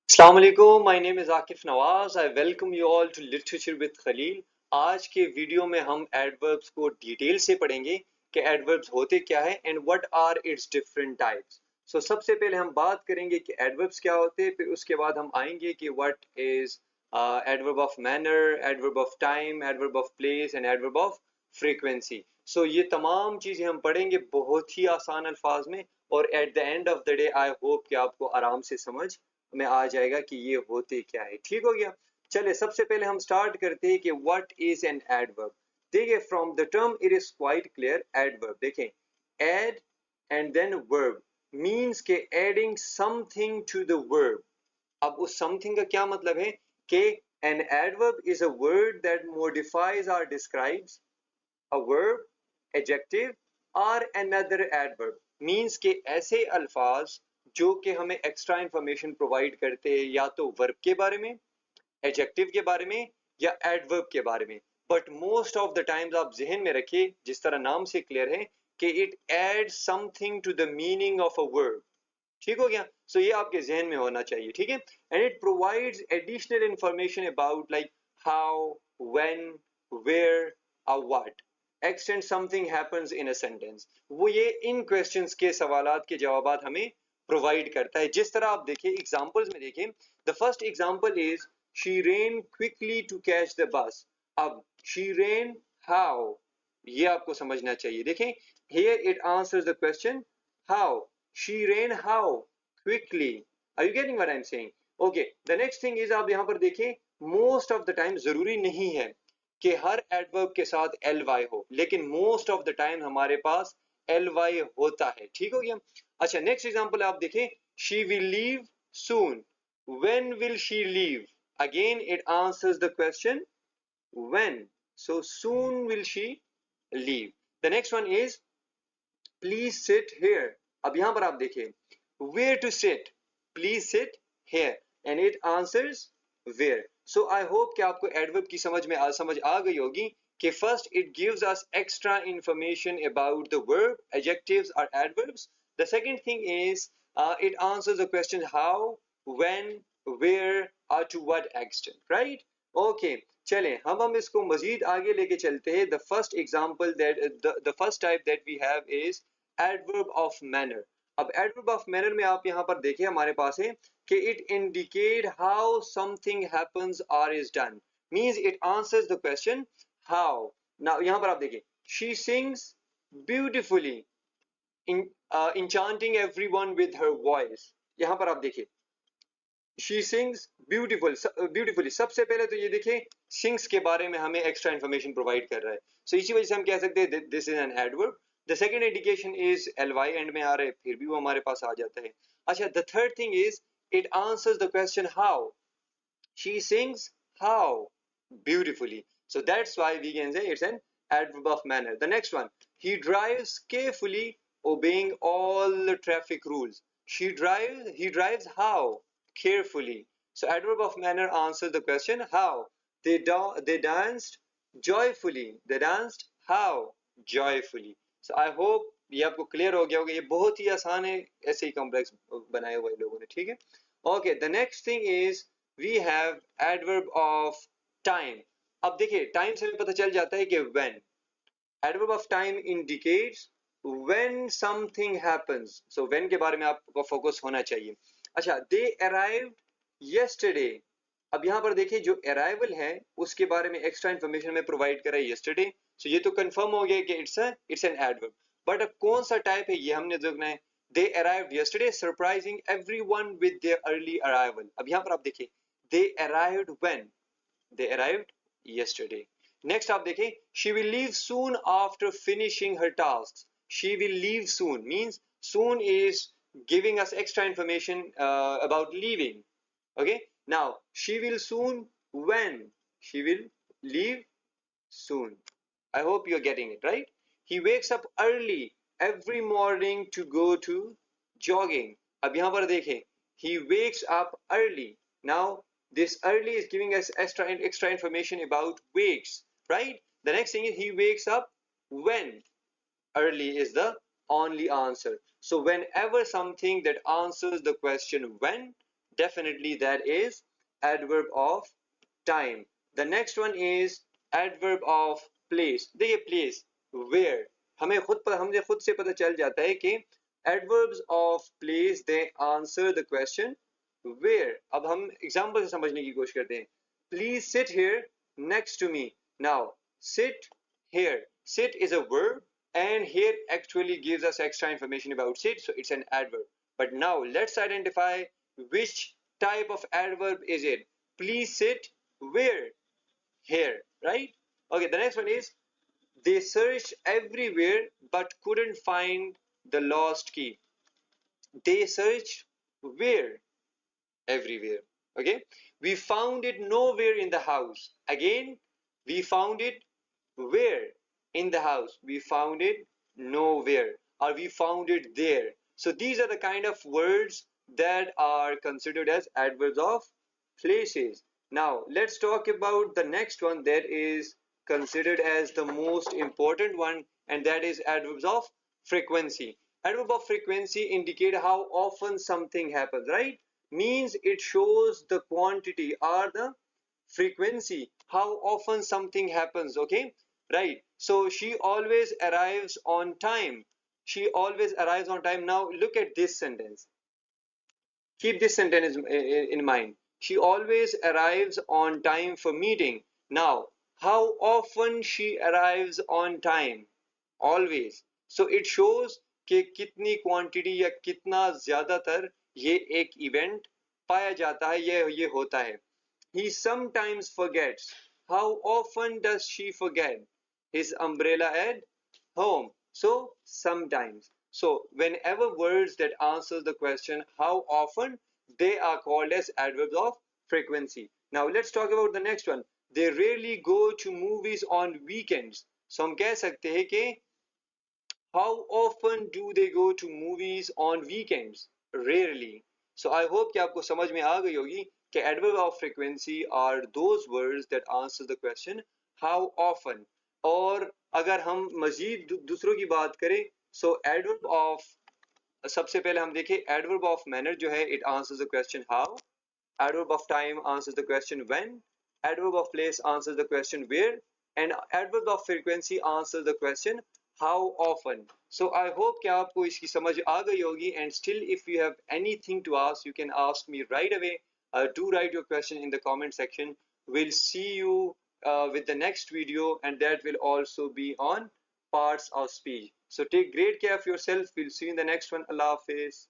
Assalamu alaikum, my name is Akif Nawaz. I welcome you all to Literature with Khalil. आज के video में हम adverbs को detail से पढ़ेंगे कि adverbs होते क्या है and what are its different types. So सबसे पहले हम बात करेंगे कि adverbs क्या होते हैं, फिर उसके बाद हम आएंगे कि what is adverb of manner, adverb of time, adverb of place and adverb of frequency. So ये तमाम चीजें हम पढ़ेंगे बहुत ही आसान अल्फाज में और at the end of the day I hope कि आपको आराम से समझ में आ जाएगा कि ये होते क्या है। ठीक हो गया। चले सबसे पहले हम स्टार्ट करते हैं कि व्हाट इज एन एडवर्ब। देखिए from the term it is quite clear. Adverb देखें, ad and then verb means के adding something to the verb. अब उस समथिंग का क्या मतलब है कि an adverb is a word that modifies और describes a verb, adjective or another adverb means के ऐसे अल्फाज जो कि हमें एक्स्ट्रा इंफॉर्मेशन प्रोवाइड करते हैं या तो वर्ब के बारे में, एडजेक्टिव के बारे में या एडवर्ब के बारे में। But most of the times आप जहन में रखिए, जिस तरह नाम से क्लियर है कि it add something to the meaning of a word. ठीक हो गया। सो ये आपके जहन में होना चाहिए। ठीक है। And it provides additional information about like how, when, where और what extent something happens in a sentence. वो ये इन क्वेश्चंस के सवालात के जवाबात हमें प्रोवाइड करता है। जिस तरह आप देखिए एग्जांपल्स में देखें, the first example is she ran quickly to catch the bus. अब शी रेन हाउ, ये आपको समझना चाहिए। देखें, here it answers the question how. She ran how quickly. Are you getting what I'm saying? Okay, the next thing is आप यहाँ पर देखें, most of the time जरूरी नहीं है कि हर एडवर्ब के साथ ly हो, लेकिन most of the time हमारे पास ly होता है। ठीक हो गया। अच्छा, नेक्स्ट एग्जांपल आप देखें, she will leave soon. When will she leave? Again it answers the question when. So soon will she leave. The next one is please sit here. अब यहां पर आप देखिए, where to sit, please sit here and it answers where. So I hope कि आपको adverb की समझ आ गई होगी कि first it gives us extra information about the verb, adjectives or adverbs. The second thing is it answers the question how, when, where or to what extent, right? Okay, चलें हम इसको मजीद आगे लेके चलते हैं। The first example that the first type that we have is adverb of manner. अब adverb of manner में आप यहाँ पर देखिए हमारे पास है कि it indicate how something happens or is done, means it answers the question how. Now यहाँ पर आप देखिए, she sings beautifully, enchanting everyone with her voice. यहाँ पर आप देखिए she sings beautifully. सबसे पहले तो ये देखिए sings के बारे में हमें एक्स्ट्रा इंफॉर्मेशन प्रोवाइड कर रहा है। सो इसी वजह से हम कह सकते हैं this is an adverb. The second indication is ly and में आ रहा है, फिर भी वो हमारे पास आ जाता है। अच्छा, the third thing is it answers the question how. she sings how beautifully. So that's why we can say it's an adverb of manner. The next one, he drives carefully, obeying all the traffic rules. He drives how? Carefully. So adverb of manner answers the question how. They danced joyfully. They danced how? Joyfully. So I hope ये आपको clear हो गया होगा। ये बहुत ही आसान है, ऐसे ही कॉम्प्लेक्स बनाए हुए लोगों ने। ठीक है। Okay, the next thing is we have adverb of time. अब देखिए टाइम से हमें पता चल जाता है कि when. Adverb of time indicates when something happens. So when के बारे में आपको फोकस होना चाहिए। अच्छा, दे अराइव्ड यस्टरडे। अब यहाँ पर देखिए जो अराइवल है उसके बारे में एक्स्ट्रा इंफॉर्मेशन में प्रोवाइड करा है यस्टरडे। सो ये तो कंफर्म हो गया कि इट्स एन एडवर्ब। बट अब कौन सा टाइप है ये हमने देखना है। They arrived yesterday, surprising everyone with their early arrival. अब यहाँ पर आप देखिए, they arrived when? They arrived yesterday. Next आप देखें, she will leave soon after finishing her tasks. She will leave soon means soon is giving us extra information about leaving. Okay. Now she will soon when? She will leave soon. I hope you're getting it right. He wakes up early every morning to go to jogging. अब यहाँ पर देखें, he wakes up early. Now this early is giving us extra information about wakes, right? The next thing is he wakes up when. Early is the only answer. So whenever something that answers the question when, Definitely that is adverb of time. The next one is adverb of place. देखिए place where हमें खुद से पता चल जाता है कि adverbs of place they answer the question where. अब हम एग्जांपल से समझने की कोशिश करते हैं. Please sit here next to me. Now sit here. Sit is a verb and here actually gives us extra information about sit, so it's an adverb. But now let's identify which type of adverb is it. Please sit where? Here, right? Okay, the next one is they searched everywhere but couldn't find the lost key. They searched where? Everywhere. Okay, we found it nowhere in the house. Again, we found it where? In the house. We found it nowhere, or we found it there. So these are the kind of words that are considered as adverbs of places. Now let's talk about the next one that is considered as the most important one, and that is adverbs of frequency. Adverb of frequency indicate how often something happens, right? Means it shows the quantity or the frequency, how often something happens. Okay, right? So she always arrives on time. She always arrives on time. Now look at this sentence. Keep this sentence in mind. She always arrives on time for meeting. Now, how often she arrives on time? Always. So it shows कि कितनी quantity या कितना ज्यादातर ये एक event पाया जाता है, ये होता है. He sometimes forgets. How often does she forget his umbrella at home? So sometimes. So whenever words that answers the question how often, they are called as adverbs of frequency. Now let's talk about the next one. They rarely go to movies on weekends. So हम कह सकते हैं कि how often do they go to movies on weekends? Rarely. So I hope कि आपको समझ में आ गई होगी कि adverb of frequency are those words that answer the question how often. और अगर हम मजीद दूसरों की बात करें, so adverb of, सबसे पहले हम देखें adverb of manner जो है, it answers the question how. Adverb of time answers the question when. Adverb of place answers the question where. And adverb of frequency answers the question how often. So I hope कि आपको इसकी समझ आ गई होगी. And still if you have anything to ask, you can ask me right away. Do write your question in the comment section. We'll see you with the next video, and that will also be on parts of speech. So take great care of yourself. We'll see you in the next one. Allah Hafiz.